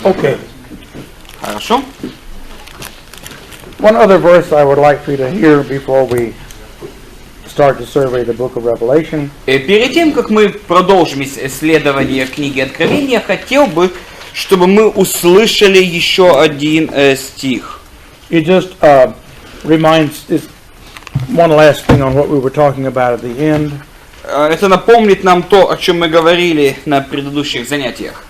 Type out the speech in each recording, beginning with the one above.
Okay. Хорошо. One other verse I would like for you to hear before we start to survey the book of Revelation. Перед тем, как мы продолжим исследование книги Откровения, я хотел бы, чтобы мы услышали еще один стих. It just reminds us one last thing on what we were talking about at the end. Это напомнит нам то, о чем мы говорили на предыдущих занятиях.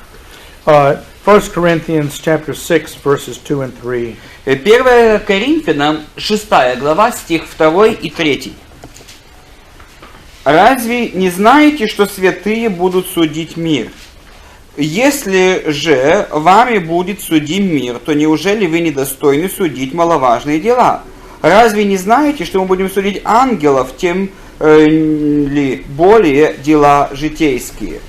1 Corinthians chapter 6 verses 2 and 3. 1 Коринфянам 6 глава, стих 2 и 3. «Разве не знаете, что святые будут судить мир? Если же вами будет судим мир, то неужели вы недостойны судить маловажные дела? Разве не знаете, что мы будем судить ангелов, тем ли более дела житейские?»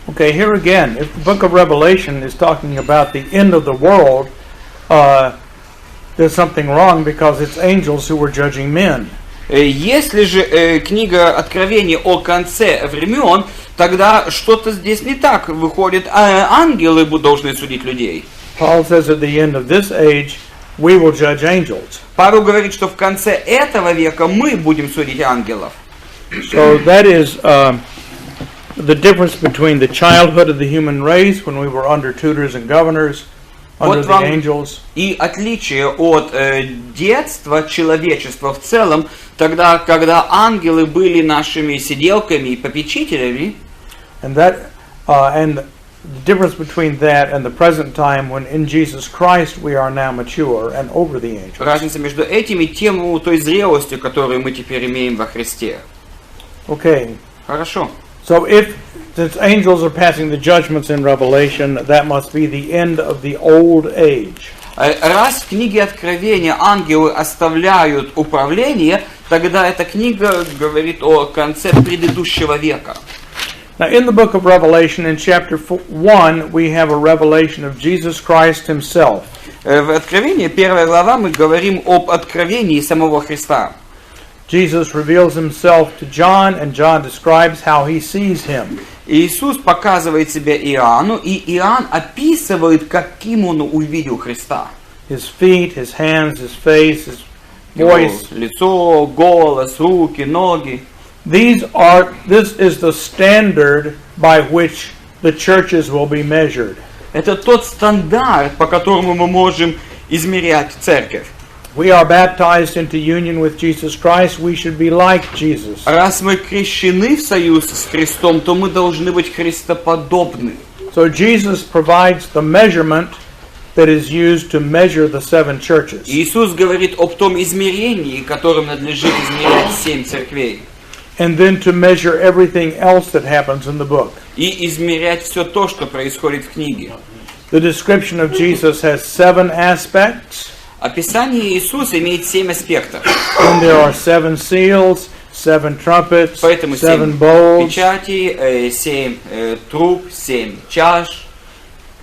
Okay, here again, if the book of Revelation is talking about the end of the world, there's something wrong because it's angels who were judging men. Если же книга Откровения о конце времен, тогда что-то здесь не так. Выходит, ангелы должны судить людей. Paul says at the end of this age, we will judge angels. Павел говорит, что в конце этого века мы будем судить ангелов. So that is the difference between the childhood of the human race when we were under tutors and governors, under the angels. И отличие от детства человечества в целом, тогда, когда ангелы были нашими сиделками и попечителями. And the difference between that and the present time when in Jesus Christ we are now mature and over the angels. Разница между этим и той зрелостью, которую мы теперь имеем во Христе. Okay. Хорошо. So since angels are passing the judgments in Revelation, that must be the end of the old age. Раз в книге Откровения ангелы оставляют управление, тогда эта книга говорит о конце предыдущего века. Now in the book of Revelation, in chapter 1, we have a revelation of Jesus Christ himself. В Откровении, 1 глава, мы говорим об откровении самого Христа. Jesus reveals himself to John, and John describes how he sees him. Иисус показывает себя Иоанну, и Иоанн описывает, каким он увидел Христа. His feet, his hands, his face, his voice. Лицо, голос, руки, ноги. This is the standard by which the churches will be measured. Это тот стандарт, по которому мы можем измерять церковь. We are baptized into union with Jesus Christ. We should be like Jesus. Раз мы крещены в союз с Христом, то мы должны быть христоподобны. So Jesus provides the measurement that is used to measure the 7 churches. Иисус говорит об том измерении, которым надлежит измерять 7 церквей. And then to measure everything else that happens in the book. И измерять все то, что происходит в книге. The description of Jesus has 7 aspects. Описание Иисуса имеет 7 аспектов. And there are 7 seals, 7 trumpets, Поэтому 7 7 bowls. печатей, 7 труб, 7 чаш.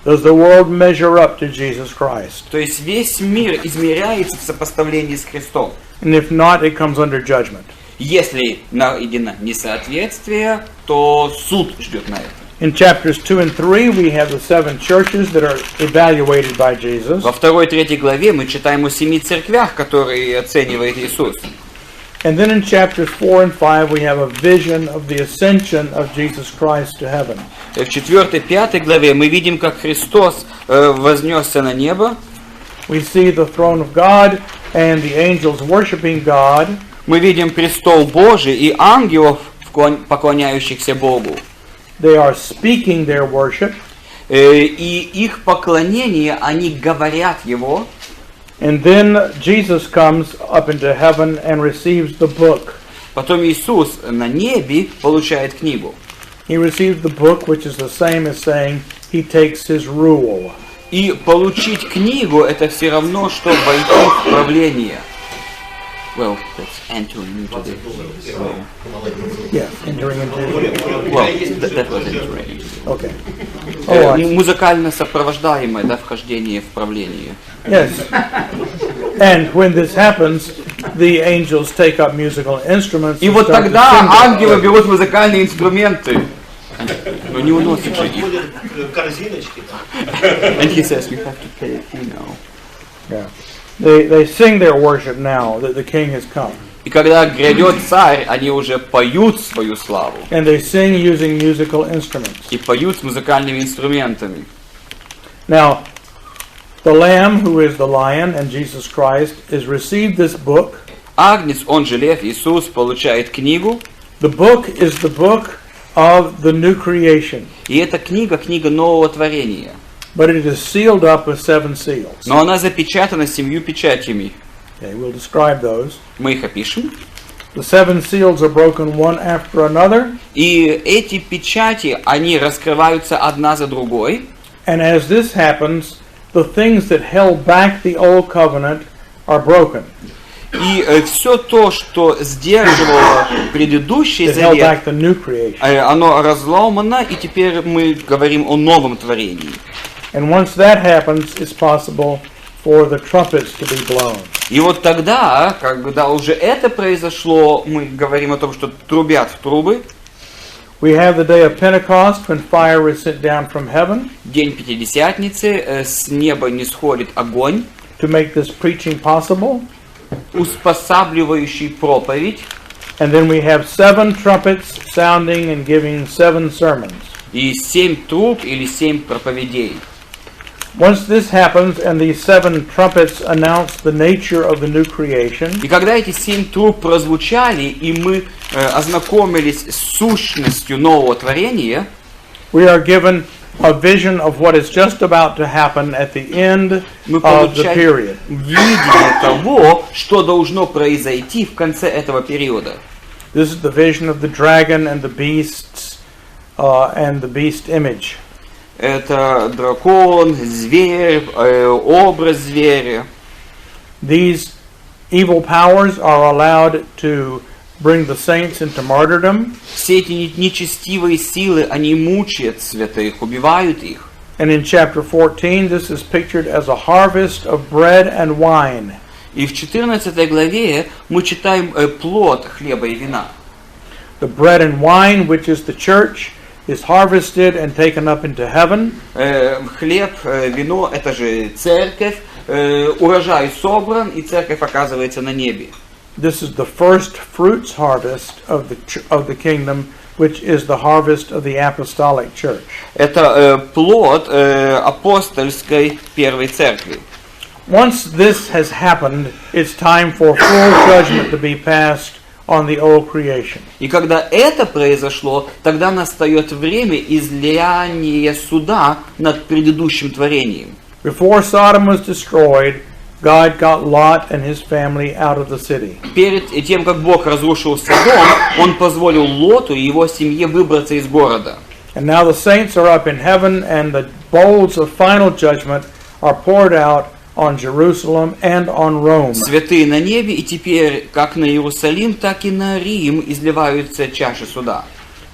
Does the world measure up to Jesus Christ? То есть весь мир измеряется в сопоставлении с Христом. And if not, it comes under judgment. Если найдено несоответствие, то суд ждет на это. In chapters 2 and 3, we have the 7 churches that are evaluated by Jesus. Во 2-3 главе мы читаем о 7 церквях, которые оценивает Иисус. And then in chapters 4 and 5, we have a vision of the ascension of Jesus Christ to heaven. В 4-5 главе мы видим, как Христос вознесся на небо. We see the throne of God and the angels worshiping God. Мы видим престол Божий и ангелов, поклоняющихся Богу. They are speaking their worship. И их поклонение, они говорят Его. And then Jesus comes up into heaven and receives the book. Потом Иисус на небе получает книгу. He receives the book, which is the same as saying he takes his rule. И получить книгу — это все равно, что войти в правление. Well, that's entering into the... Yes, entering into... Well, that was entering into the... Okay. Oh, музыкально сопровождаемое, да, вхождение в правление. Yes. And when this happens, the angels take up musical instruments. И вот тогда ангелы берут музыкальные инструменты. Но не уносит же их. Будет корзиночки там. And he says, we have to pay it, you know. Yeah. They sing their worship now that the king has come. И когда грядет царь, они уже поют свою славу. And they sing using musical instruments. И поют с музыкальными инструментами. Now, the Lamb, who is the Lion, and Jesus Christ, is received this book. Агнец, он же Лев, Иисус, получает книгу. The book is the book of the new creation. И эта книга, книга нового творения. But it is sealed up with 7 seals. Но она запечатана 7 печатями. Okay, we'll describe those. Мы их опишем. The 7 seals are broken one after another. И эти печати, они раскрываются одна за другой. And as this happens, the things that held back the old covenant are broken. И все то, что сдерживало предыдущий That held завет, back the new creation. оно разломано, и теперь мы говорим о новом творении. And once that happens, it's possible for the trumpets to be blown. И вот тогда, когда уже это произошло, мы говорим о том, что трубят в трубы. We have the day of Pentecost when fire is sent down from heaven День Пятидесятницы, с неба нисходит огонь, to make this preaching possible. успосабливающий проповедь. And then we have 7 trumpets sounding and giving 7 sermons. И 7 труб или 7 проповедей. Once this happens and these 7 trumpets announce the nature of the new creation, И когда эти 7 труб прозвучали, и мы ознакомились с сущностью нового творения, we are given a vision of what is just about to happen at the end мы of the получаем period. видение того, что должно произойти в конце этого периода. This is the vision of the dragon and the beasts and the beast image. Это дракон, зверь, образ зверя. These evil powers are allowed to bring the saints into martyrdom. Все эти нечестивые силы, они мучают святых, убивают их. And in chapter 14, this is pictured as a harvest of bread and wine. И в 14 главе мы читаем плод хлеба и вина. The bread and wine, which is the church, is harvested and taken up into heaven. Хлеб, вино, это же церковь. Урожай собран, и церковь оказывается на небе. This is the first fruits harvest of the kingdom, which is the harvest of the apostolic church. Это плод апостольской первой церкви. Once this has happened, it's time for full judgment to be passed on the old creation. И когда это произошло, тогда настает время излияния суда над предыдущим творением. Before Sodom was destroyed, God got Lot and his family out of the city. Перед тем, как Бог разрушил Содом, Он позволил Лоту и его семье выбраться из города. And now the saints are up in heaven, and the bowls of final judgment are poured out on Jerusalem and on Rome. Святые на небе, и теперь как на Иерусалим, так и на Рим изливаются чаши суда.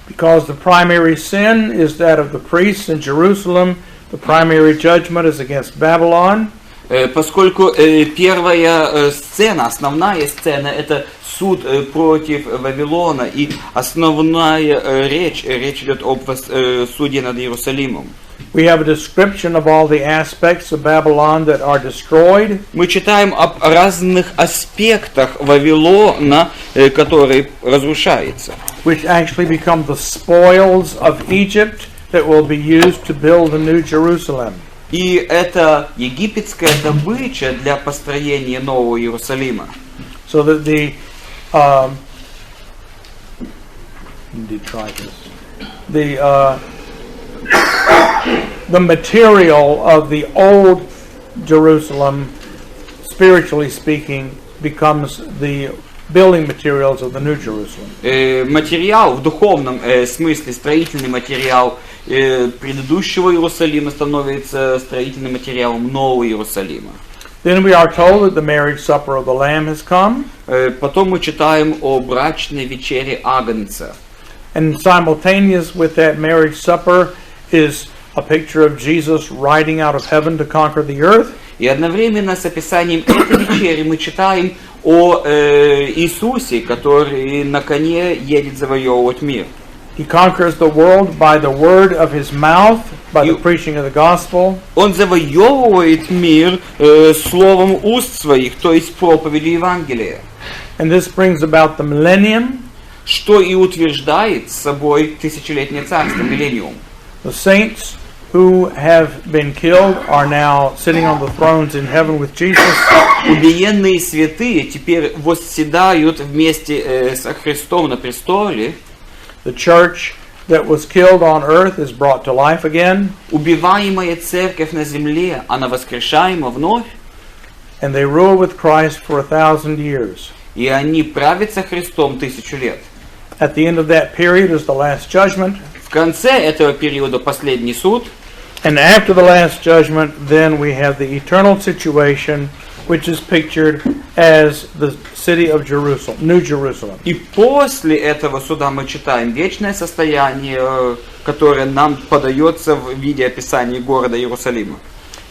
Because the primary sin is that of the priests in Jerusalem, the primary judgment is against Babylon. Поскольку первая сцена, основная сцена, это суд против Вавилона, и основная речь идет об суде над Иерусалимом. We have a description of all the aspects of Babylon that are destroyed. Мы читаем об разных аспектах Вавилона, который разрушается. Which actually become the spoils of Egypt that will be used to build the new Jerusalem. И это египетская добыча для построения нового Иерусалима. So that the material of the old Jerusalem, spiritually speaking, becomes the building materials of the new Jerusalem. Материал в духовном смысле, строительный материал предыдущего Иерусалима становится строительным материалом нового Иерусалима. Then we are told that the marriage supper of the Lamb has come. Потом мы читаем о брачной вечере Агнца. And simultaneous with that marriage supper is a picture of Jesus riding out of heaven to conquer the earth. И одновременно с описанием этой вечери мы читаем о Иисусе, который на коне едет завоевывать мир. He conquers the world by the word of his mouth, by the preaching of the gospel. Он завоевывает мир словом уст своих, то есть проповедью Евангелия. And this brings about the millennium. Что и утверждает собой тысячелетнее царство, миллениум. The saints who have been killed are now sitting on the thrones in heaven with Jesus. Убиенные святые теперь восседают вместе со Христом на престоле. The church that was killed on earth is brought to life again. Убиваемая церковь на земле, она воскрешаема вновь. And they rule with Christ for 1,000 years. И они правят со Христом 1000 лет. At the end of that period is the last judgment. В конце этого периода последний суд. And after the last judgment, then we have the eternal situation, which is pictured as the city of Jerusalem, New Jerusalem. И после этого суда мы читаем вечное состояние, которое нам подается в виде описания города Иерусалима.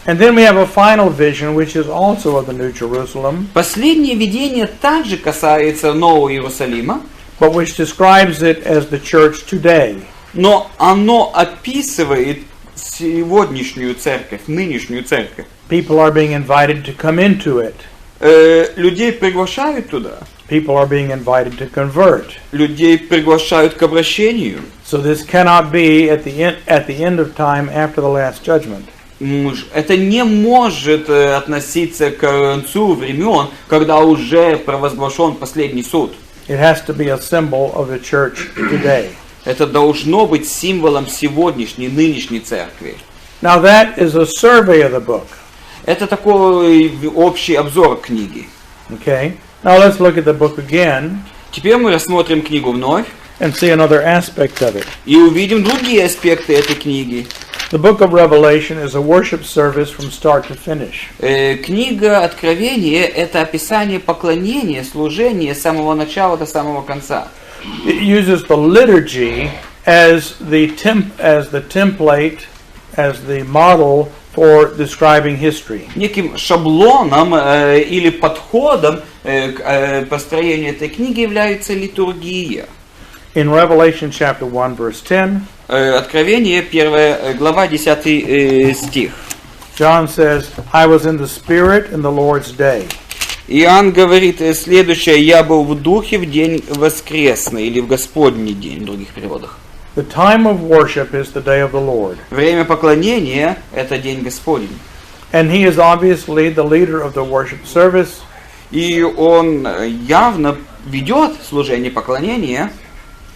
And then we have a final vision, which is also of the New Jerusalem, Последнее видение также касается Нового Иерусалима, but which describes it as the church today. но оно описывает сегодняшнюю церковь, нынешнюю церковь. People are being invited to come into it. Людей приглашают туда. People are being invited to convert. Людей приглашают к обращению. So this cannot be at the end of time after the last judgment. Это не может относиться к концу времен, когда уже провозглашен последний суд. It has to be a symbol of the church today. Это должно быть символом сегодняшней, нынешней церкви. Now that is a survey of the book. Это такой общий обзор книги. Okay. Now let's look at the book again Теперь мы рассмотрим книгу вновь and see another aspect of it. и увидим другие аспекты этой книги. The book of Revelation is a worship service from start to finish. Книга Откровения — это описание поклонения, служения с самого начала до самого конца. It uses the liturgy as the template, as the model for describing history. Неким шаблоном или подходом к построению этой книги является литургия. In Revelation chapter 1 verse 10, Откровение, 1 глава, 10 стих. John says, I was in the Spirit in the Lord's day. Иоанн говорит следующее: «Я был в духе в день воскресный», или в Господний день в других переводах. The time of worship is the day of the Lord. Время поклонения — это день Господень. And he is obviously the leader of the worship service. И он явно ведет служение поклонения.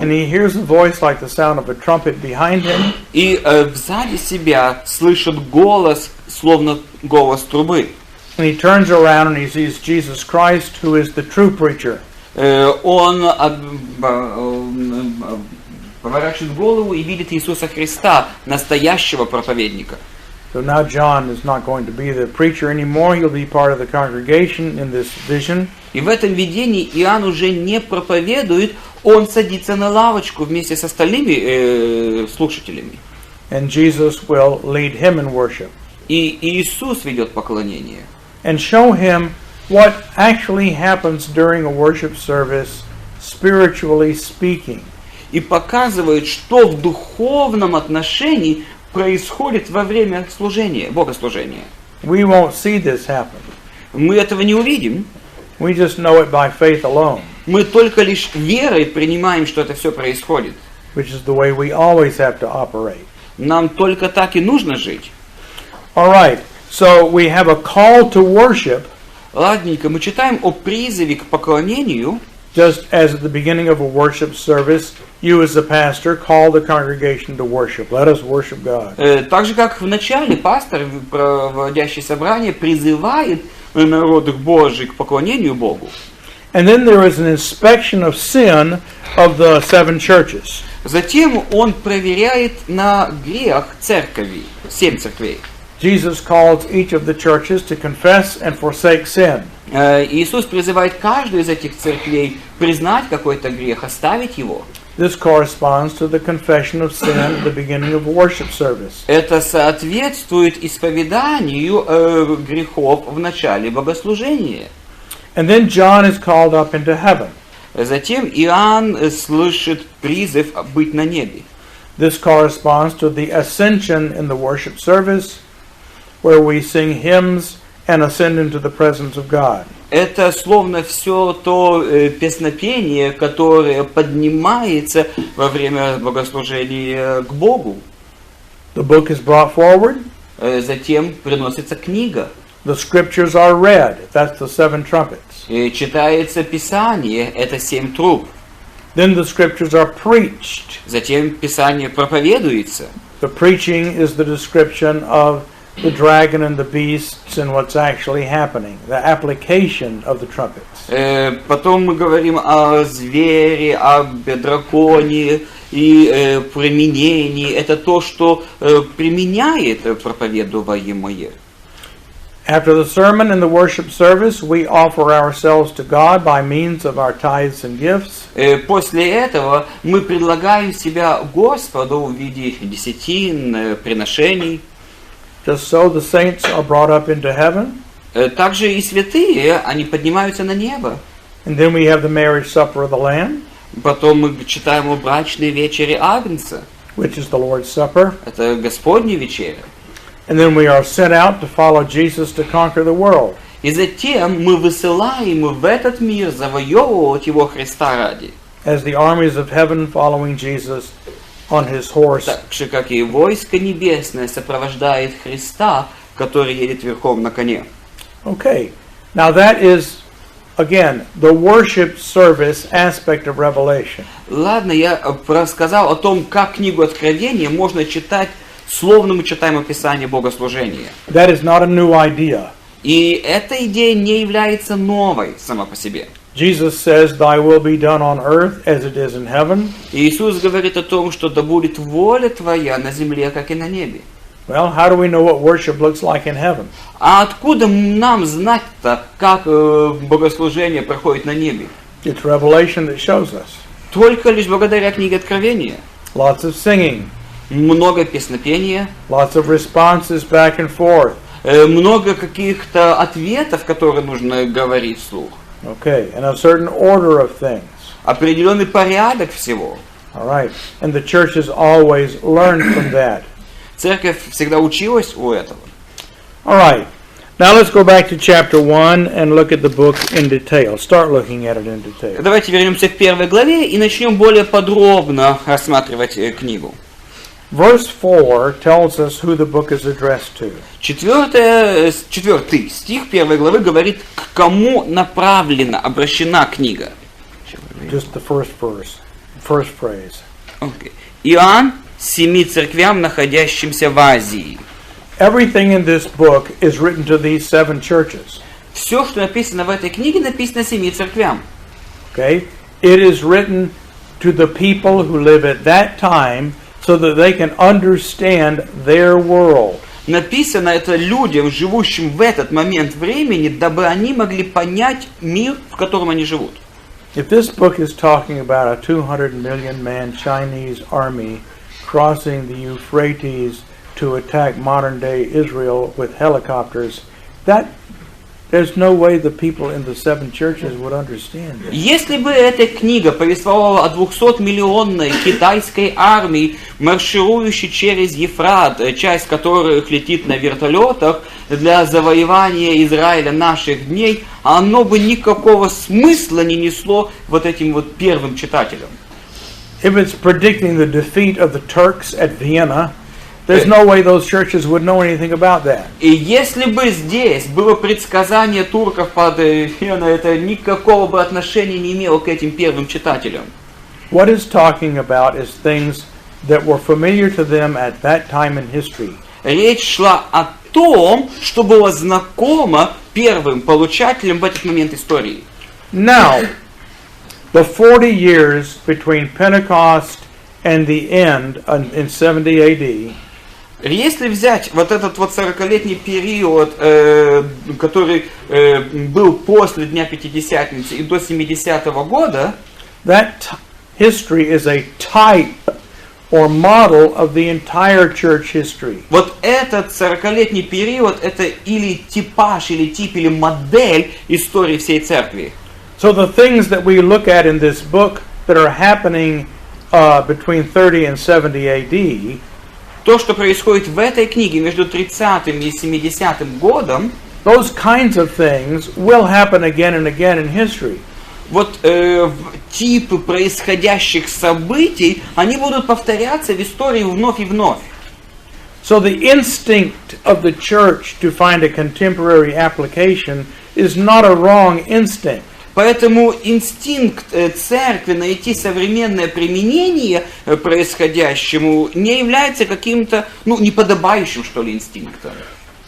And he hears a voice like the sound of a trumpet behind him. И сзади себя слышит голос, словно голос трубы. And he turns around and he sees Jesus Christ, who is the true preacher. Он поворачивает голову и видит Иисуса Христа, настоящего проповедника. So now John is not going to be the preacher anymore. He'll be part of the congregation in this vision. И в этом видении Иоанн уже не проповедует, он садится на лавочку вместе с остальными слушателями. And Jesus will lead him in worship. И Иисус ведет поклонение. And show him what actually happens during a worship service, spiritually speaking. И показывает, что в духовном отношении происходит во время служения, богослужения. We won't see this happen. Мы этого не увидим. We just know it by faith alone, Мы только лишь верой принимаем, что это все происходит. which is the way we always have to operate. Нам только так и нужно жить. All right, so we have a call to worship, Ладненько, мы читаем о призыве к поклонению, just as at the beginning of a worship service, you as the pastor call the congregation to worship. Let us worship God. так же, как в начале пастор, проводящий собрание, призывает народ Божий к поклонению Богу. And then there is an inspection of sin of the 7 churches. Затем он проверяет на грех церкви, 7 церквей. Jesus calls each of the churches to confess and forsake sin. Иисус призывает каждую из этих церквей признать какой-то грех, оставить его. This corresponds to the confession of sin at the beginning of a worship service. Это соответствует исповеданию грехов в начале богослужения. And then John is called up into heaven. Затем Иоанн слышит призыв быть на небе. This corresponds to the ascension in the worship service, where we sing hymns and ascend into the presence of God. Это словно все то песнопение, которое поднимается во время богослужения к Богу. The book is brought forward. Затем приносится книга. The scriptures are read. That's the 7 trumpets. И читается Писание, это 7 труб. Then the scriptures are preached. Затем Писание проповедуется. The preaching is the description of the dragon and the beasts and what's actually happening, the application of the trumpets. Потом мы говорим о звере, о драконе и применении. Это то, что применяет проповедуемое. After the sermon and the worship service, we offer ourselves to God by means of our tithes and gifts. После этого мы предлагаем себя Господу в виде десятин, приношений. Just so the saints are brought up into heaven. Также и святые, они поднимаются на небо. And then we have the marriage supper of the Lamb, Потом мы читаем о брачной вечере Агнца. which is the Lord's Supper. Это Господня вечеря. And then we are sent out to follow Jesus to conquer the world. И затем мы высылаем в этот мир завоевывать его Христа ради. As the armies of heaven following Jesus on his horse. Так же, как и войско небесное сопровождает Христа, который едет верхом на коне. Okay, now that is, again, the worship service aspect of Revelation. Ладно, я рассказал о том, как книгу Откровения можно читать, словно мы читаем описание богослужения. That is not a new idea. И эта идея не является новой сама по себе. Jesus says, "Thy will be done on earth as it is in heaven." Иисус говорит о том, что да будет воля Твоя на земле, как и на небе. Well, how do we know what worship looks like in heaven? А откуда нам знать-то, как богослужение проходит на небе? It's Revelation that shows us. Только лишь благодаря книге Откровения. Lots of singing, Много песнопения, lots of responses back and forth. много каких-то ответов, которые нужно говорить вслух. Okay, and a certain order of things. Определенный порядок всего. All right, and the church has always learned from that. Церковь всегда училась у этого. All right, now let's go back to chapter 1 and look at the book in detail. Start looking at it in detail. Давайте вернемся к первой главе и начнем более подробно рассматривать книгу. Verse 4 tells us who the book is addressed to. Четвертый стих первой главы говорит, к кому направлена, обращена книга. Just the first verse, first phrase. Okay. Иоанн 7 церквям, находящимся в Азии. Everything in this book is written to these 7 churches. Все, что написано в этой книге, написано 7 церквям. Okay? It is written to the people who live at that time so that they can understand their world. Написано это людям, живущим в этот момент времени, дабы они могли понять мир, в котором они живут. If this book is talking about a 200 million man Chinese army crossing the Euphrates to attack modern day Israel with helicopters, there's no way the people in the 7 churches would understand it. Если бы эта книга повествовала о 200-миллионной китайской армии, марширующей через Ефрат, часть которых летит на вертолетах для завоевания Израиля наших дней, оно бы никакого смысла не несло вот этим вот первым читателям. If it's predicting the defeat of the Turks at Vienna, there's no way those churches would know anything about that. И если бы здесь было предсказание турков под Веной, это никакого бы отношения не имело к этим первым читателям. What it's talking about is things that were familiar to them at that time in history. Речь шла о том, что было знакомо первым получателям в этот момент истории. Now, the 40 years between Pentecost and the end in 70 AD, Если взять вот этот вот 40-летний период, который был после Дня Пятидесятницы и до 70-го года, that history is a type or model of the entire church history. вот этот 40-летний период это или типаж, или тип, или модель истории всей церкви. So the things that we look at in this book that are happening between 30 and 70 AD, То, что происходит в этой книге между 30-м и 70-м годом, those kinds of things will happen again and again in history. вот типы происходящих событий, они будут повторяться в истории вновь и вновь. So the instinct of the church to find a contemporary application is not a wrong instinct. Поэтому инстинкт церкви найти современное применение происходящему не является каким-то, неподобающим, что ли, инстинктом.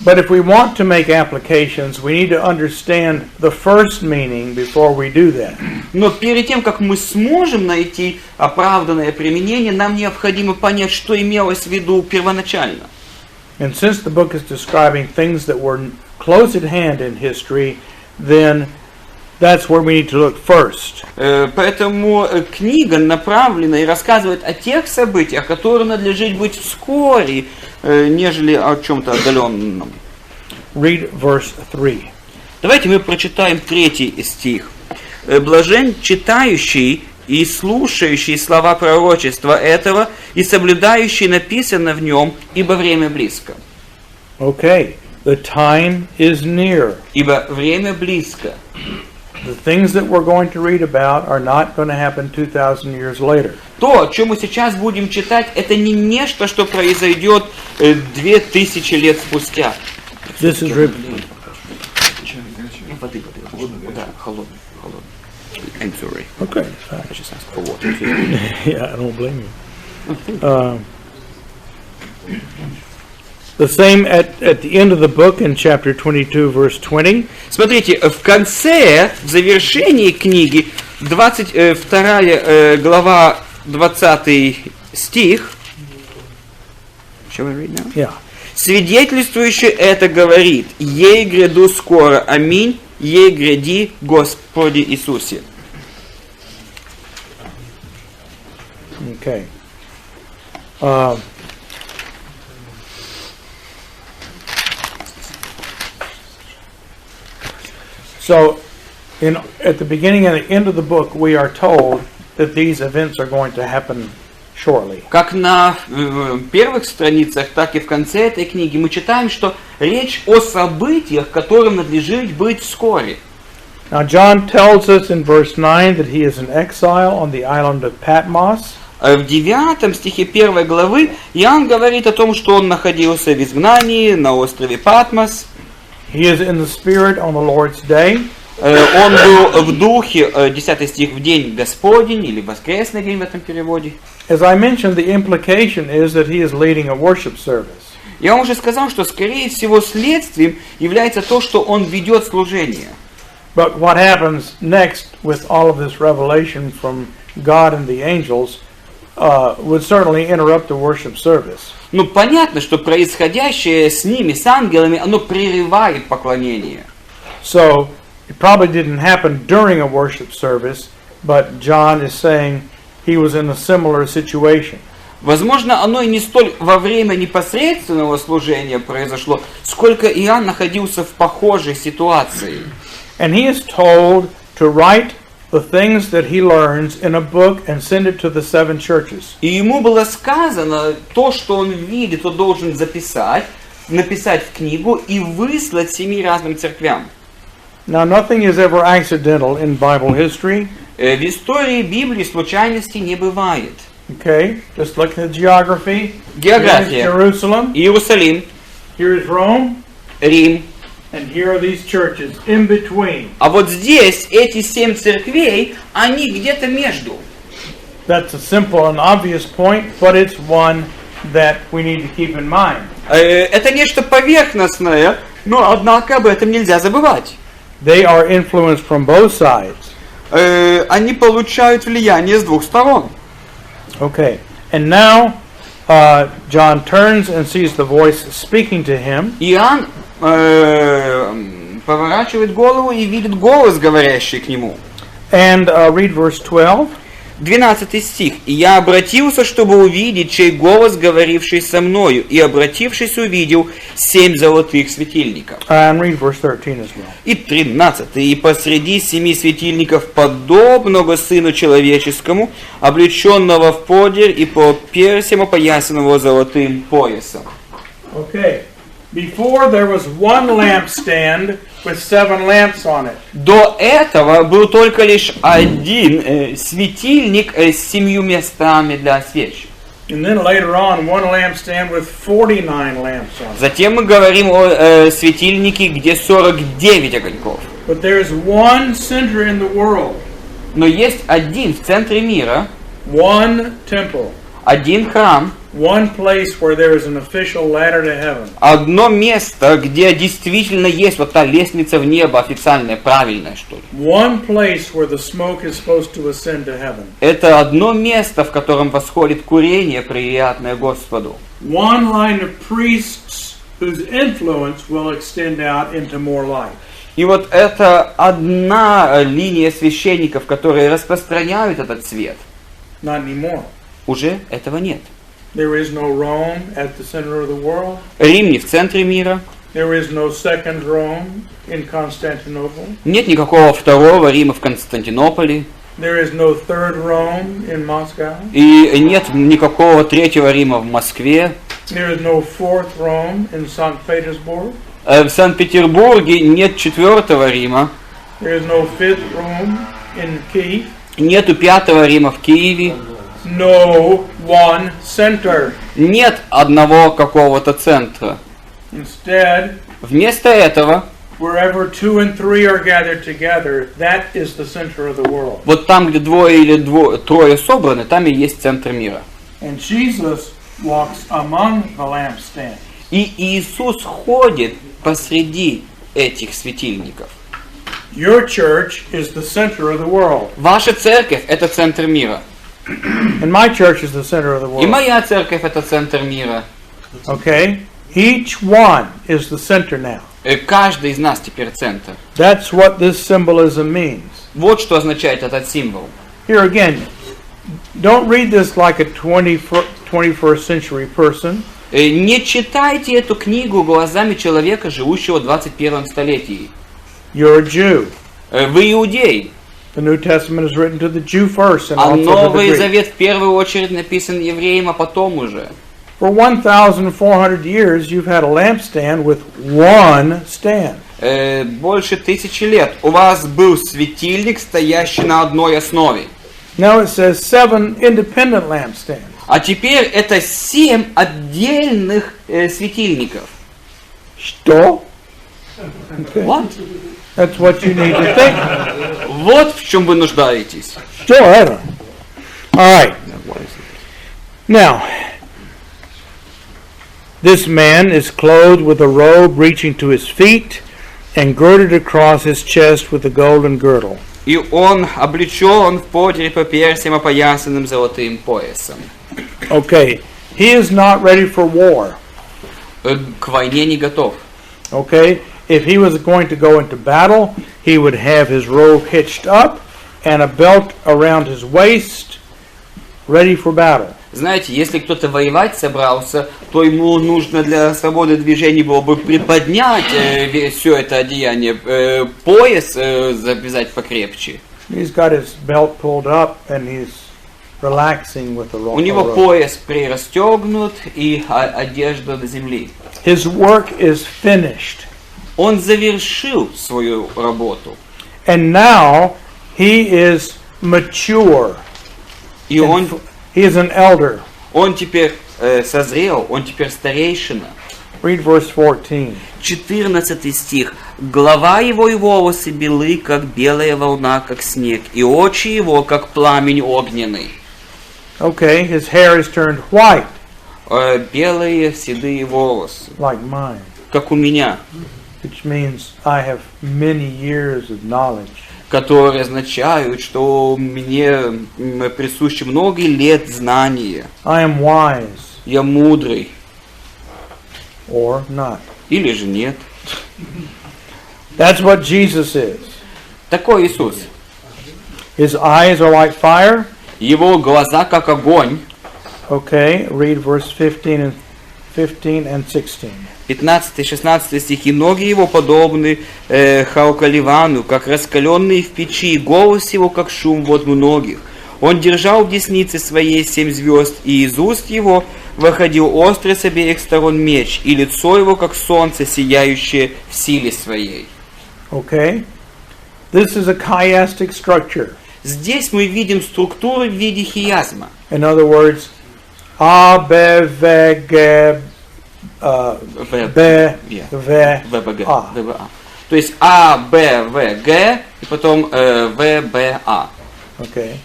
But if we want to make applications, we need to understand the first meaning before we do that. Но перед тем, как мы сможем найти оправданное применение, нам необходимо понять, что имелось в виду первоначально. And since the book is describing things that were close at hand in history, then that's where we need to look first. Поэтому книга направлена и рассказывает о тех событиях, которые надлежит быть вскоре, нежели о чем-то отдаленном. Read verse 3. Давайте мы прочитаем 3 стих. «Блажен читающий и слушающий слова пророчества этого и соблюдающий написано в нем, ибо время близко». Okay, the time is near. Ибо время близко. The things that we're going to read about are not going to happen 2,000 years later. То, о чем мы сейчас будем читать, это не нечто, что произойдет 2000 лет спустя. This is Воды. Да, холодный. I'm sorry. okay. I just asked for water. Yeah, I don't blame you. The same at the end of the book in chapter 22, verse 20. Смотрите, в конце, в завершении книги, 22 глава, 20 стих. Shall we read now? Yeah. Свидетельствующий это говорит: «Ей гряду скоро, аминь, ей гряди, Господи Иисусе». Okay. So, at the beginning and the end of the book, we are told that these events are going to happen shortly. Как на первых страницах, так и в конце этой книги мы читаем, что речь о событиях, которым надлежит быть вскоре. Now, John tells us in verse 9 that he is in exile on the island of Patmos. В 9 стихе 1 главы Иоанн говорит о том, что он находился в изгнании на острове Патмос. He is in the Spirit on the Lord's day. Он был в духе, 10 стих, в день Господень, или воскресный день в этом переводе. As I mentioned, the implication is that he is leading a worship service. Я вам уже сказал, что, скорее всего, следствием является то, что он ведет служение. But what happens next with all of this revelation from God and the angels would certainly interrupt the worship service. Ну, понятно, что происходящее с ними, с ангелами, оно прерывает поклонение. So, it probably didn't happen during a worship service, but John is saying he was in a similar situation. Возможно, оно и не столь во время непосредственного служения произошло, сколько Иоанн находился в похожей ситуации. And he is told to write the things that he learns in a book and send it to the 7 churches. И ему было сказано, то, что он видит, он должен записать, написать в книгу и выслать 7 разным церквям. Now, nothing is ever accidental in Bible history. В истории Библии случайностей не бывает. Okay, just look at the geography. География. Here's Jerusalem. Иерусалим, Here's Rome. Рим. And here are these churches in between. А вот здесь эти 7 церквей, они где-то между. That's a simple and obvious point, but it's one that we need to keep in mind. Это нечто поверхностное, но однако об этом нельзя забывать. They are influenced from both sides. Они получают влияние с двух сторон. Okay, and now John turns and sees the voice speaking to him. Иоанн поворачивает голову и видит голос, говорящий к нему. And read verse 12. 12 стих. «И я обратился, чтобы увидеть, чей голос, говоривший со мною, и, обратившись, увидел 7 золотых светильников». And read verse 13 as well. И 13. «И посреди 7 светильников, подобного Сыну Человеческому, облеченного в подерь и по персям опоясанного золотым поясом». Okay. Before there was one lampstand with 7 lamps on it. До этого был только лишь один светильник с 7 местами для свеч. And then later on, one lampstand with 49 lamps on it. Затем мы говорим о светильнике, где 49 огоньков. But there's one center in the world. Но есть один в центре мира, One temple. один храм, One place where there is an official ladder to heaven. одно место, где действительно есть вот та лестница в небо, официальная, правильная, что ли. One place where the smoke is supposed to ascend to heaven. Это одно место, в котором восходит курение, приятное Господу. One line of priests whose influence will extend out into more light. И вот это одна линия священников, которые распространяют этот свет. Not anymore. Уже этого нет. There is no Rome at the center of the world. Рим не в центре мира. There is no second Rome in Constantinople. Нет никакого второго Рима в Константинополе. There is no third Rome in Moscow. И нет никакого третьего Рима в Москве. There is no fourth Rome in St. Petersburg. В Санкт-Петербурге нет четвертого Рима. There is no fifth Rome in Kiev. Нету пятого Рима в Киеве. No one center. Нет одного какого-то центра. Instead, Вместо этого, wherever 2 and 3 are gathered together, that is the center of the world. вот там, где двое или трое собраны, там и есть центр мира. And Jesus walks among the lampstands. И Иисус ходит посреди этих светильников. Your church is the center of the world. Ваша церковь – это центр мира. And my church is the center of the И world. моя церковь – это центр мира. Okay? Each one is the center now. Каждый из нас теперь центр. That's what this symbolism means. Вот что означает этот символ. Here again, don't read this like a 21st century person. Не читайте эту книгу глазами человека, живущего в 21 столетии. You're a Jew. Вы иудей. The New Testament is written to the Jew first and А also to the Новый Greek. Завет в первую очередь написан евреям, а потом уже. For 1,400 years, you've had a lampstand with one stand. Больше 1000 лет у вас был светильник, стоящий на одной основе. Now it says 7 independent lampstands. А теперь это 7 отдельных светильников. Что? Okay. What? That's what you need to think. Вот в чем вы нуждаетесь. Что это? All right. Now, this man is clothed with a robe reaching to his feet and girded across his chest with a golden girdle. И он облечен в подерь по персям, опоясанным золотым поясом. Okay, he is not ready for war. К войне не готов. Okay, if he was going to go into battle, he would have his robe hitched up and a belt around his waist, ready for battle. Знаете, если кто-то воевать собрался, то ему нужно для свободы движения было бы приподнять все это одеяние, пояс завязать покрепче. He's got his belt pulled up and he's relaxing with the robe. У него пояс прирастегнут и одежда до земли. His work is finished. Он завершил свою работу. And now he is mature. И он He is an elder. Он теперь созрел, он теперь старейшина. Read verse 14. 14 стих. «Голова его и волосы белы, как белая волна, как снег, и очи его, как пламень огненный». Okay, his hair is turned white, Белые седые волосы, like mine, как у меня, which means I have many years of knowledge. которые означают, что мне присуще много лет знания. I am wise, Я мудрый. or not. Или же нет. That's what Jesus is. Такой Иисус. His eyes are like fire, Его глаза как огонь. Okay, read verse 15 and 16. 15-16 стихи. Ноги его подобны хаукаливану, как раскаленные в печи, голос его, как шум вод многих. Он держал в деснице своей 7 звезд, и из уст его выходил острый с обеих сторон меч, и лицо его, как солнце, сияющее в силе своей. Okay, this is a chiastic structure. Здесь мы видим структуру в виде хиазма. In other words, A, B, V, G, B, V, A. То есть А, Б, В, Г, и потом В, Б, А. Okay,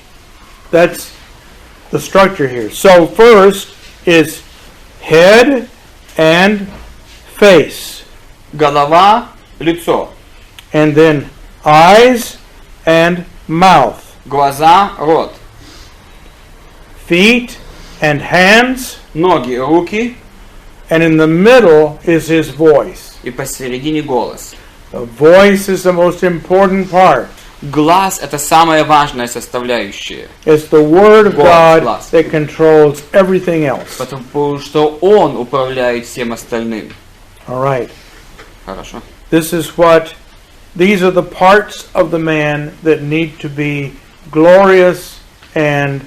that's the structure here. So first is head and face, Голова, лицо. and then eyes and mouth, Глаза, рот. feet and hands, Ноги, руки, and in the middle is his voice. и посередине голос. The voice is the most important part. Глаз — это самая важная составляющая, It's the word of Голос, God глаз. that controls everything else. потому что Он управляет всем остальным. All right. Хорошо. These are the parts of the man that need to be glorious and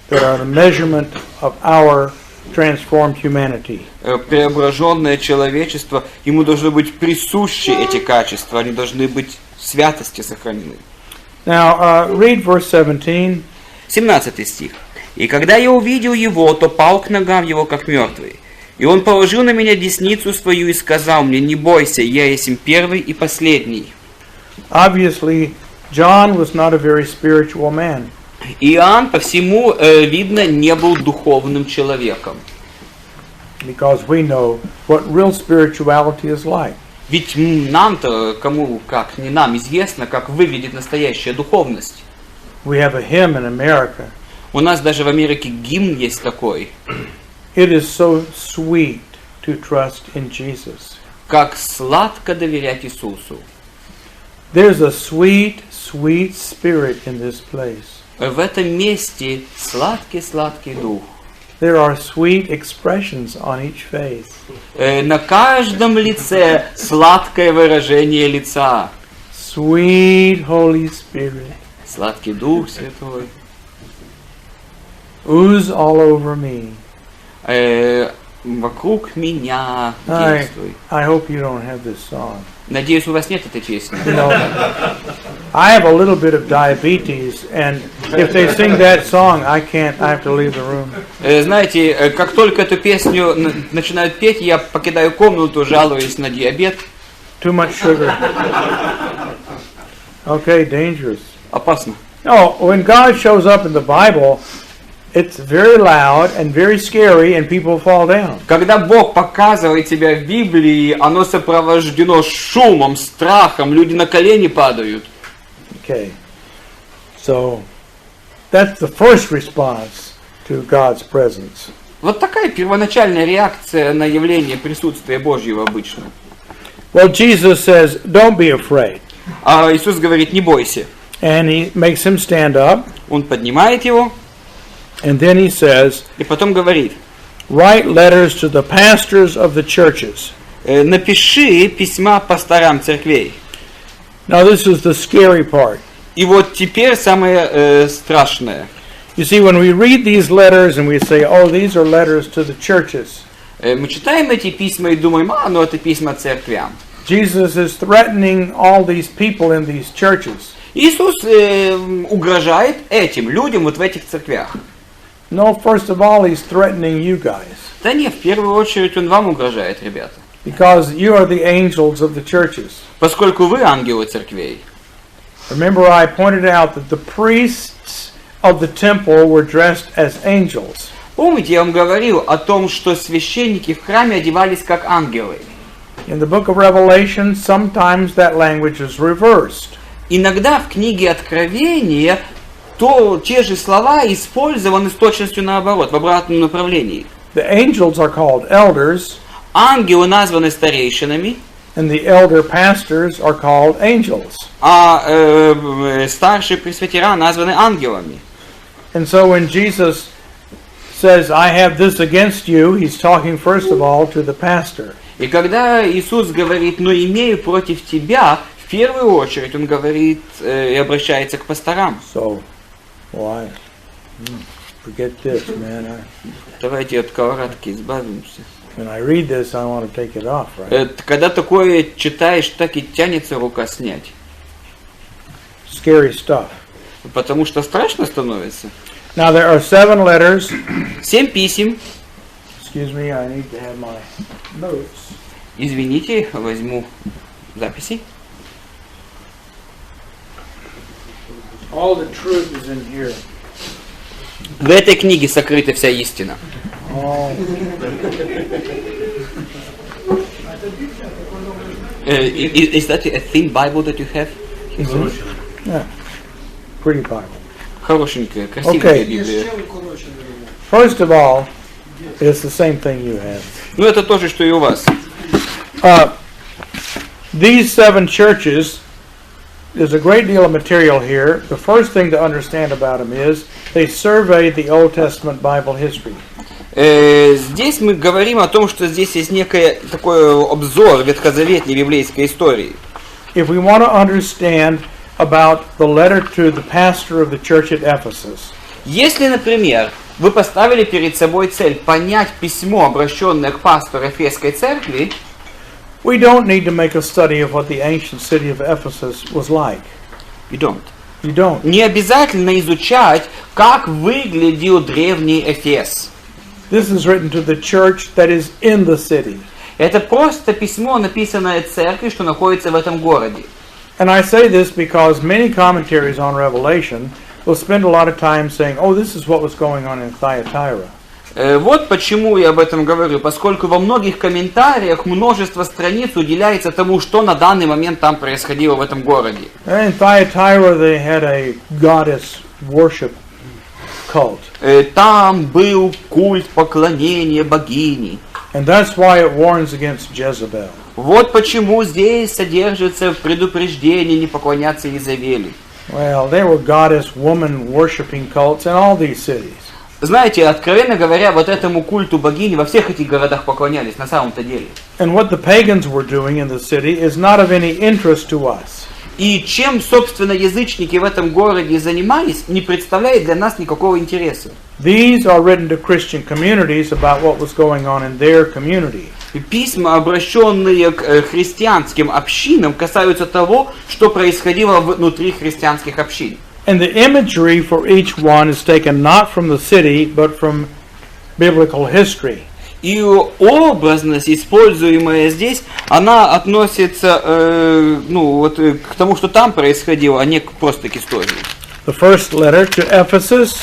that are the measurement of our transformed humanity. Преображенное человечество, ему должны быть присущи эти качества, они должны быть в святости сохранены. Now, read verse 17. 17 стих. «И когда я увидел его, то пал к ногам его, как мертвый. И он положил на меня десницу свою и сказал мне: не бойся, я есмь первый и последний». Obviously, John was not a very spiritual man. Иоанн, по всему видно, не был духовным человеком. Because we know what real spirituality is like. Ведь нам-то, кому как не нам, известно, как выглядит настоящая духовность. We have a hymn in America. У нас даже в Америке гимн есть такой. It is so sweet to trust in Jesus. Как сладко доверять Иисусу. There's a sweet, sweet spirit in this place. В этом месте сладкий-сладкий дух. There are sweet expressions on each face. На каждом лице сладкое выражение лица. Sweet Holy Spirit. Сладкий Дух Святой. Ooze all over me. Вокруг меня действуй. I hope you don't have this song. Надеюсь, у вас нет этой песни. You know, I have a little bit of diabetes, and if they sing that song, I have to leave the room. Знаете, как только эту песню начинают петь, я покидаю комнату, жалуясь на диабет. Too much sugar. Okay, dangerous. Опасно. No, when God shows up in the Bible, it's very loud and very scary, and people fall down. Когда Бог показывает себя в Библии, оно сопровождено шумом, страхом, люди на колени падают. Okay, so that's the first response to God's presence. Вот такая первоначальная реакция на явление присутствия Божьего обычно. Well, Jesus says, "Don't be afraid," А Иисус говорит: не бойся. and He makes him stand up, Он поднимает его and then He says, и потом говорит: "Write letters to the pastors of the churches." напиши письма пасторам церквей. Now, this is the scary part. И вот теперь самое страшное. You see, when we read these letters and we say, "Oh, these are letters to the churches," Мы читаем эти письма и думаем: ну это письма церквям. Jesus is threatening all these people in these churches. Иисус угрожает этим людям вот в этих церквях. No, first of all, He's threatening you guys. Да нет, в первую очередь Он вам угрожает, ребята. Because you are the angels of the churches. Поскольку вы ангелы церквей. Remember, I pointed out that the priests of the temple were dressed as angels. Помните, я вам говорил о том, что священники в храме одевались как ангелы. In the book of Revelation, sometimes that language is reversed. Иногда в книге Откровения те же слова использованы с точностью наоборот, в обратном направлении. The angels are called elders, Ангелы названы старейшинами, and the elder pastors are called angels. а старшие пресвитера названы ангелами. And so when Jesus says, I have this against you, he's talking first of all to the pastor. И когда Иисус говорит, но имею против тебя, в первую очередь Он говорит и обращается к пасторам. So, well, forget this, man. Давайте от колорадки избавимся. When I read this, I want to take it off, right? Когда такое читаешь, так и тянется рука снять. Scary stuff. Потому что страшно становится. Now there are 7 letters. 7 писем. Excuse me, I need to have my notes. Извините, возьму записи. All the truth is in here. В этой книге сокрыта вся истина. Oh. Is that a thin Bible that you have? Yeah. Pretty Bible. Хорошенькая, красивая Okay. Библия. First of all, it's the same thing you have. Ну это то же, что и у вас. These 7 churches, there's a great deal of material here. The first thing to understand about them is they surveyed the Old Testament Bible history. Здесь мы говорим о том, что здесь есть некий такой обзор ветхозаветной библейской истории. If we want to understand about the letter to the pastor of the church at Ephesus, Если, например, вы поставили перед собой цель понять письмо, обращенное к пастору Эфесской церкви, we don't need to make a study of what the ancient city of Ephesus was like. you don't. You don't. Не обязательно изучать, как выглядел древний Эфес. This is written to the church that is in the city. Это просто письмо, написанное церкви, что находится в этом городе. And I say this because many commentaries on Revelation will spend a lot of time saying, oh, this is what was going on in Thyatira. Вот почему я об этом говорю, поскольку во многих комментариях множество страниц уделяется тому, что на данный момент там происходило в этом городе. In Thyatira they had a goddess worship cult. Там был культ поклонения богини. And that's why it warns against Jezebel. Вот почему здесь содержится предупреждение не поклоняться Иезавели. Well, there were goddess woman worshiping cults in all these cities. Знаете, откровенно говоря, вот этому культу богини во всех этих городах поклонялись, на самом-то деле. And what the pagans were doing in the city is not of any interest to us. И чем, собственно, язычники в этом городе занимались, не представляет для нас никакого интереса. These are written to Christian communities about what was going on in their community. И письма, обращенные к христианским общинам, касаются того, что происходило внутри христианских общин. And the imagery for each one is taken not from the city, but from biblical history. И образность, используемая здесь, она относится к тому, что там происходило, а не просто к истории. The first letter to Ephesus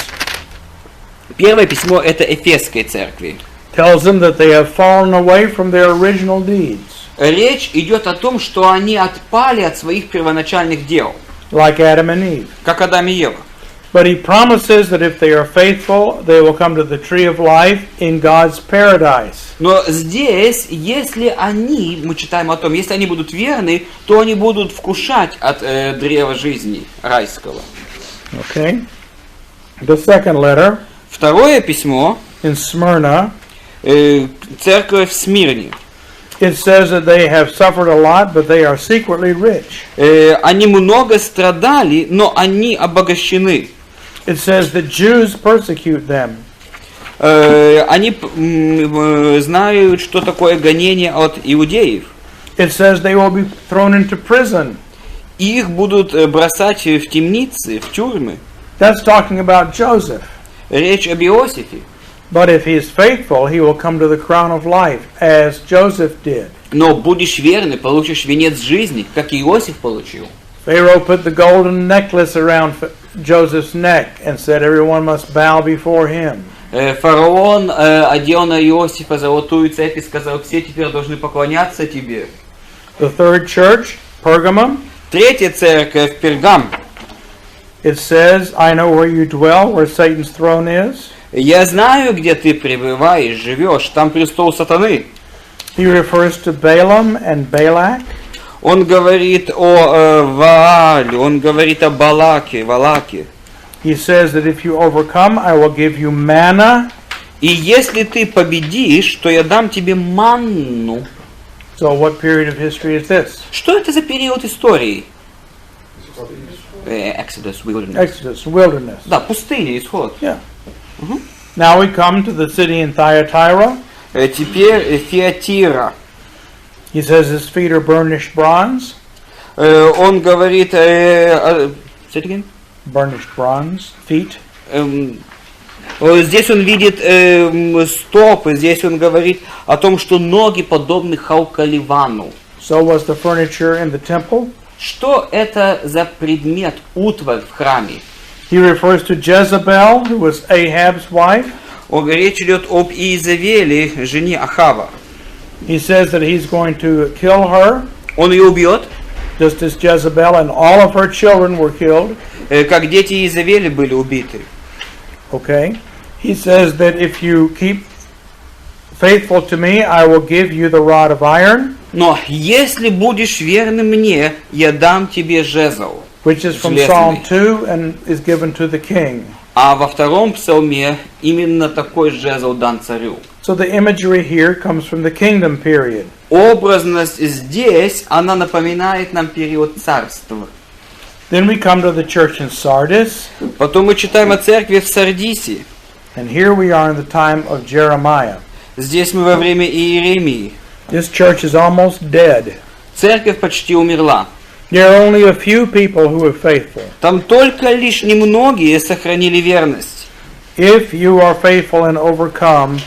Первое письмо это Эфесской церкви. tells them that they have fallen away from their original deeds, Речь идет о том, что они отпали от своих первоначальных дел, like Adam and Eve. как Адам и Ева. But he promises that if they are faithful, they will come to the tree of life in God's paradise. Но здесь, если они, мы читаем о том, если они будут верны, то они будут вкушать от древа жизни райского. Okay? The second letter Второе письмо, in Smyrna, церковь в Смирне. it says that they have suffered a lot, but they are secretly rich. Они много страдали, но они обогащены. It says that Jews persecute them. Они знают, что такое гонение от иудеев. It says they will be thrown into prison. Их будут бросать в темницы, в тюрьмы. That's talking about Joseph. Речь об Иосифе. But if he is faithful, he will come to the crown of life, as Joseph did. Но будешь верный, получишь венец жизни, как Иосиф получил. Pharaoh put the golden necklace around Joseph's neck and said everyone must bow before him. Фараон одел на Иосифа золотую цепь и сказал, все теперь должны поклоняться тебе. The third church, Pergamum, Третья церковь, Пергам. it says, I know where you dwell, where Satan's throne is. Я знаю, где ты пребываешь, живешь, там престол сатаны. He refers to Balaam and Balak. Он говорит о Ваале, он говорит о Валаке. He says that if you overcome, I will give you manna. И если ты победишь, то я дам тебе манну. So what period of history is this? Что это за период истории? Exodus, wilderness. Exodus, wilderness. Да, пустыня, исход. Yeah. Now we come to the city in Thyatira. Теперь Фиатира. He says his feet are burnished bronze. Он говорит... say it again? Burnished bronze, feet. Здесь он видит стопы, здесь он говорит о том, что ноги подобны хаукаливану. So was the furniture in the temple. Что это за предмет, утварь в храме? He refers to Jezebel, who was Ahab's wife. Речь идет об Иезавеле, жене Ахава. He says that he's going to kill her, Он ее убьет, just as Jezebel and all of her children were killed. как дети Иезавели были убиты. Okay. He says that if you keep faithful to me, I will give you the rod of iron. Но если будешь верным мне, я дам тебе жезл. Which is from Psalm 2 and is given to the king. А во втором псалме именно такой жезл дан царю. So the imagery here comes from the kingdom period. Образность здесь, она напоминает нам период царства. Then we come to the church in Sardis. Потом мы читаем о церкви в Сардисе. And here we are in the time of Jeremiah. Здесь мы во время Иеремии. This church is almost dead. Церковь почти умерла. There are only a few people who are faithful. Там только лишь немногие сохранили верность. If you are faithful and overcome,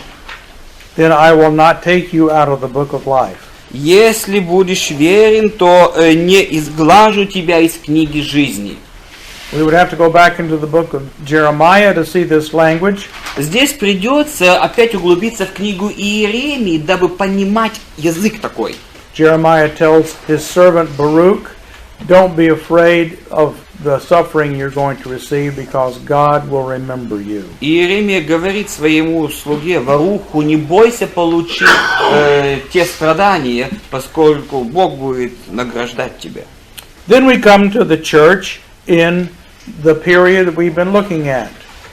then I will not take you out of the book of life. Если будешь верен, то не изглажу тебя из книги жизни. We would have to go back into the book of Jeremiah to see this language. Здесь придется опять углубиться в книгу Иеремии, дабы понимать язык такой. Jeremiah tells his servant Baruch, don't be afraid of the suffering you're going to receive because God will remember you. Иеремия говорит своему слуге Варуху: не бойся получить те страдания, поскольку Бог будет награждать тебя. Then we come to the church in the period that we've been looking at.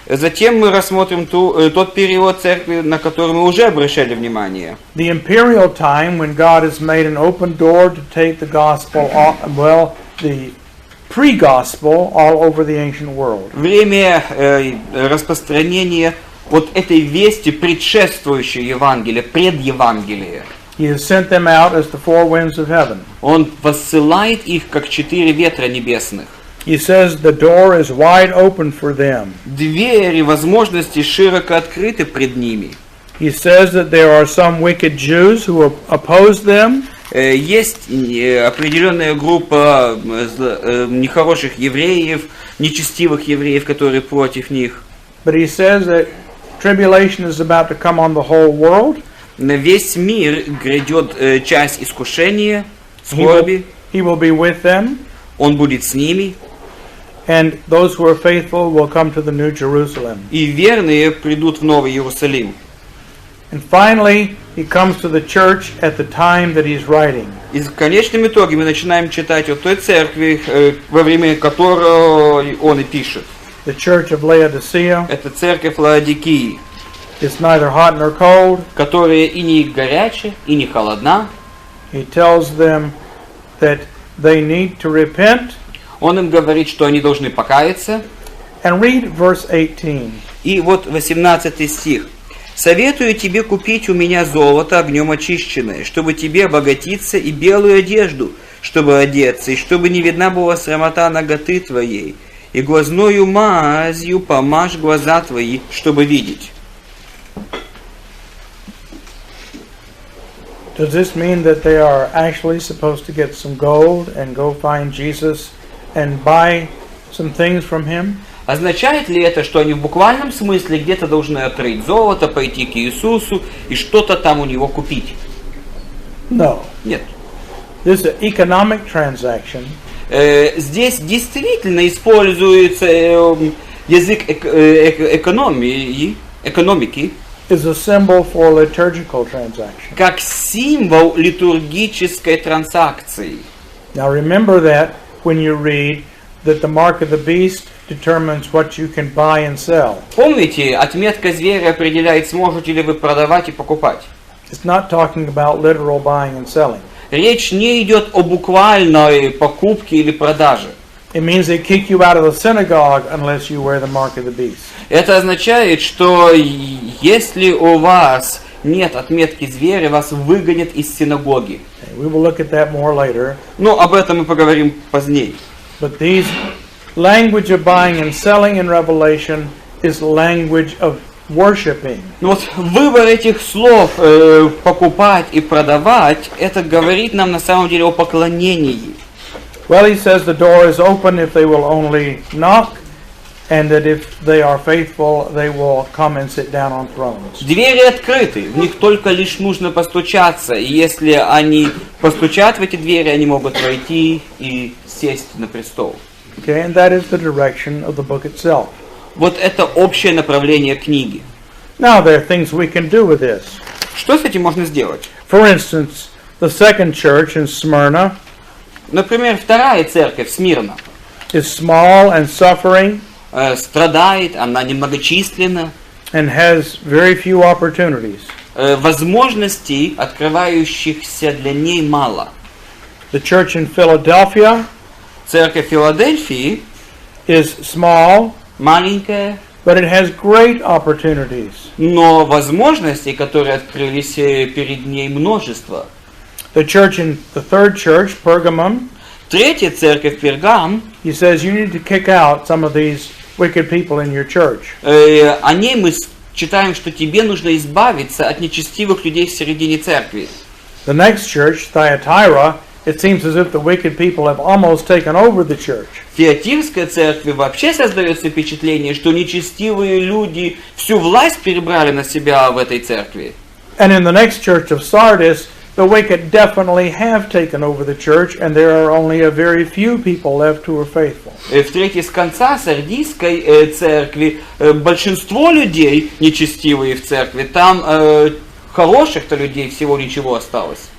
Затем мы рассмотрим тот период церкви, на который мы уже обращали внимание. The imperial time when God has made an open door to take the gospel, the pre-gospel all over the ancient world. Время распространения вот этой вести, предшествующей Евангелию, предевангелия. He has sent them out as the four winds of heaven. Он посылает их, как 4 ветра небесных. He says the door is wide open for them. Двери возможностей широко открыты пред ними. He says that there are some wicked Jews who oppose them. Есть определенная группа нехороших евреев, нечестивых евреев, которые против них. But he says that tribulation is about to come on the whole world. На весь мир грядет часть искушения, скорби. He will be with them. Он будет с ними. And those who are faithful will come to the New Jerusalem. И верные придут в Новый Иерусалим. And finally, he comes to the church at the time that he's writing. И в конечном итоге мы начинаем читать о той церкви, во время которой он и пишет. The church of Laodicea. Это церковь Лаодикии. It's neither hot nor cold. Которая и не горячая, и не холодна. He tells them that they need to repent. Он им говорит, что они должны покаяться. And read verse 18. И вот 18 стих. «Советую тебе купить у меня золото огнем очищенное, чтобы тебе обогатиться, и белую одежду, чтобы одеться, и чтобы не видна была срамота наготы твоей, и глазною мазью помажь глаза твои, чтобы видеть». Does this mean that they are actually supposed to get some gold and go find Jesus and buy some things from him? Означает ли это, что они в буквальном смысле где-то должны открыть золото, пойти к Иисусу и что-то там у него купить? No. Нет. This is an economic transaction. Здесь действительно используется язык экономики Is a symbol for liturgical transaction. как символ литургической транзакции. Now remember that when you read that the mark of the beast determines what you can buy and sell. Помните, отметка зверя определяет, сможете ли вы продавать и покупать. It's not talking about literal buying and selling. Речь не идет о буквальной покупке или продаже. It means they kick you out of the synagogue unless you wear the mark of the beast. Это означает, что если у вас нет отметки зверя, вас выгонят из синагоги. We will look at that more later. Но об этом мы поговорим позднее. But these language of buying and selling in Revelation is language of worshiping. Но вот выбор этих слов покупать и продавать, это говорит нам на самом деле о поклонении. Well, he says the door is open if they will only knock, and that if they are faithful, they will come and sit down on thrones. Двери открыты, в них только лишь нужно постучаться. И если они постучат в эти двери, они могут войти и сесть на престол. Okay, and that is the direction of the book itself. Вот это общее направление книги. Now, there are things we can do with this. Что с этим можно сделать? For instance, the second church in Smyrna Например, вторая церковь Смирна is small and suffering страдает, она немногочисленна, and has very few opportunities. возможностей, открывающихся для ней, мало. The church in Philadelphia Церковь Филадельфии is small, маленькая, but it has great opportunities. но возможностей, которые открылись перед ней, множество. The church in the third church, Pergamum, Третья церковь Пергам, he says you need to kick out some of these wicked people in your church. о ней мы читаем, что тебе нужно избавиться от нечестивых людей в середине церкви. The next church, Thyatira, it seems as if the wicked people have almost taken over the church. В Тиатирской церкви вообще создается впечатление, что нечестивые люди всю власть перебрали на себя в этой церкви. And in the next church of Sardis, the wicked definitely have taken over the church, and there are only a very few people left who are faithful. В третьей с конца Сардийской церкви большинство людей нечестивые в церкви, там хороших-то людей всего ничего осталось.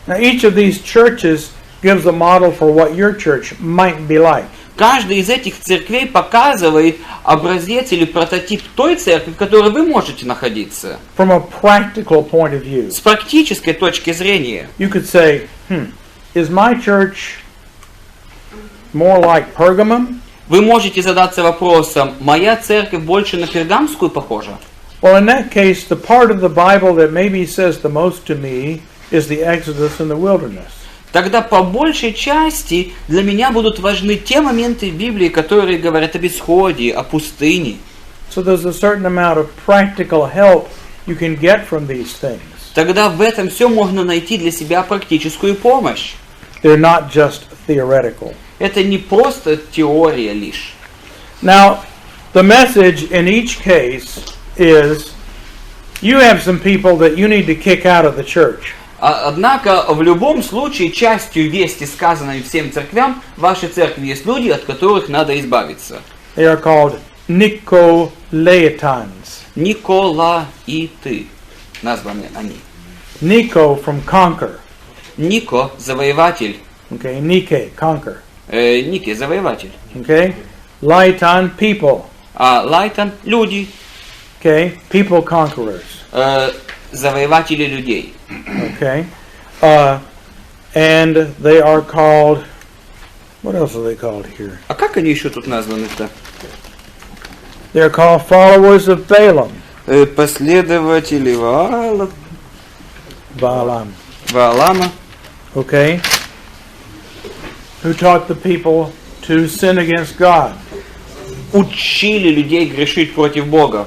Now, each of these churches gives a model for what your church might be like. Каждая из этих церквей показывает образец или прототип той церкви, в которой вы можете находиться. From a practical point of view, С практической точки зрения, you could say, is my church more like Pergamum? вы можете задаться вопросом, моя церковь больше на пергамскую похожа? Well, in that case, the part of the Bible that maybe says the most to me is the Exodus in the wilderness. Тогда по большей части для меня будут важны те моменты в Библии, которые говорят об исходе, о пустыне. So there's a certain amount of practical help you can get from these things. Тогда в этом все можно найти для себя практическую помощь. They're not just theoretical. Это не просто теория лишь. Now, the message in each case is you have some people that you need to kick out of the church. Однако в любом случае частью вести, сказанной всем церквям, в вашей церкви есть люди, от которых надо избавиться. They are called Nicolaitans. Николаиты названы они. Nico from conquer. Нико завоеватель. Okay, Nike, conquer. Ники завоеватель. Okay, Laitan, people. А Лайтан люди. Okay, people conquerors. Завоеватели людей. Okay, and they are called. What else are they called here? А как они еще тут названы-то? They are called followers of Balaam. Последователи Ваалама. Okay, who taught the people to sin against God. Учили людей грешить против Бога.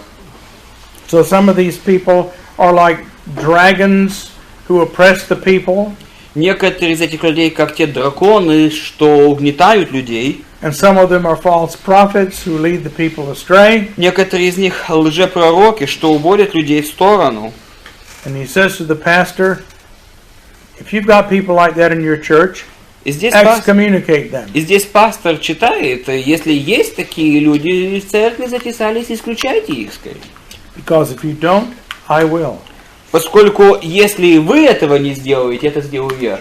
So some of these people are like dragons who oppress the people. Некоторые из этих людей, как те драконы, что угнетают людей. And some of them are false prophets who lead the people astray. Некоторые из них лжепророки, что уводят людей в сторону. And he says to the pastor, if you've got people like that in your church, И здесь excommunicate them. пастор читает, если есть такие люди в церкви затесались, исключайте их скорее. Because if you don't, I will. Поскольку если вы этого не сделаете, это сделаю я.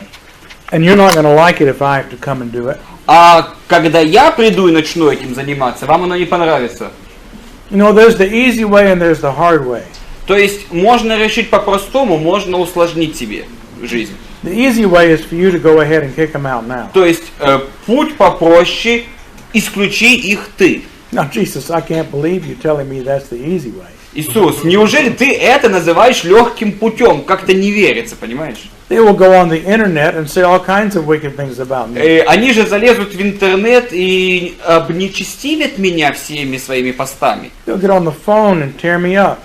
And you're not going to like it if I have to come and do it. А когда я приду и начну этим заниматься, вам оно не понравится. You know, there's the easy way and there's the hard way. То есть можно решить по-простому, можно усложнить себе жизнь. The easy way is for you to go ahead and kick them out now. То есть путь попроще, исключи их ты. Now, Jesus, I can't believe you telling me that's the easy way. Иисус, неужели ты это называешь легким путем? Как-то не верится, понимаешь? They will go on the internet and say all kinds of wicked things about me. Они же залезут в интернет и обнечестивят меня всеми своими постами. They'll get on the phone and tear me up.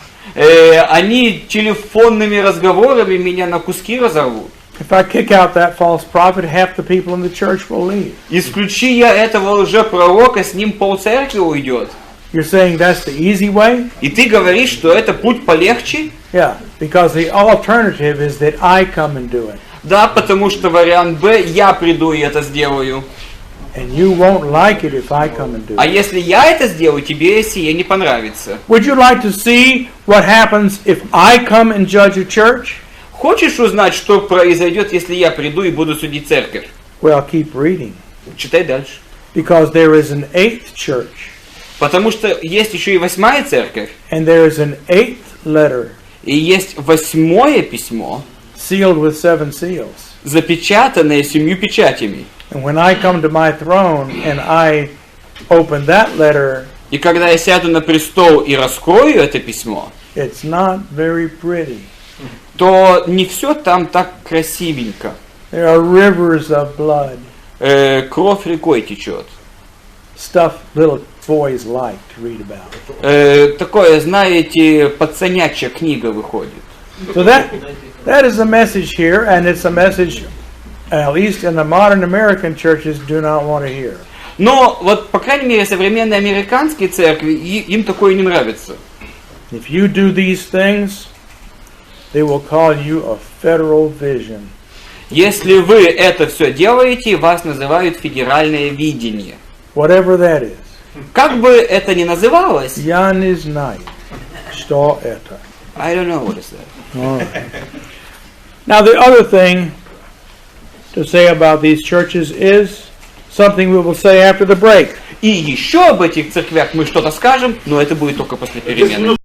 Они телефонными разговорами меня на куски разорвут. If I kick out that false prophet, half the people in the church will leave. Исключи я этого лжепророка, с ним полцеркви уйдет. You're saying that's the easy way? И ты говоришь, что это путь полегче? Yeah, because the alternative is that I come and do it. Да, потому что вариант Б, я приду и это сделаю. And you won't like it if I come and do А it. если я это сделаю, тебе сие не понравится. Would you like to see what happens if I come and judge a church? Хочешь узнать, что произойдет, если я приду и буду судить церковь? Well, keep reading. Читай дальше. Because there is an eighth church, Потому что есть еще и 8-я церковь, and there is an eighth letter и есть 8-е письмо, sealed with 7 seals. запечатанное 7 печатями. And when I come to my throne and I open that letter, И когда я сяду на престол и раскрою это письмо, it's not very pretty. то не все там так красивенько. There are rivers of blood, Кровь рекой течет. stuff little boys like to read about. Такое, знаете, пацанячья книга выходит. So that is the message here, and it's a message, at least in the modern American churches, do not want to hear. Но вот, по крайней мере, современные американские церкви, им такое не нравится. If you do these things, they will call you a federal vision. Если вы это все делаете, вас называют федеральное видение. Whatever that is. Как бы это ни называлось, Я не знаю, что это. I don't know what is that. All right. Now the other thing to say about these churches is something we will say after the break. И еще об этих церквях мы что-то скажем, но это будет только после перемены.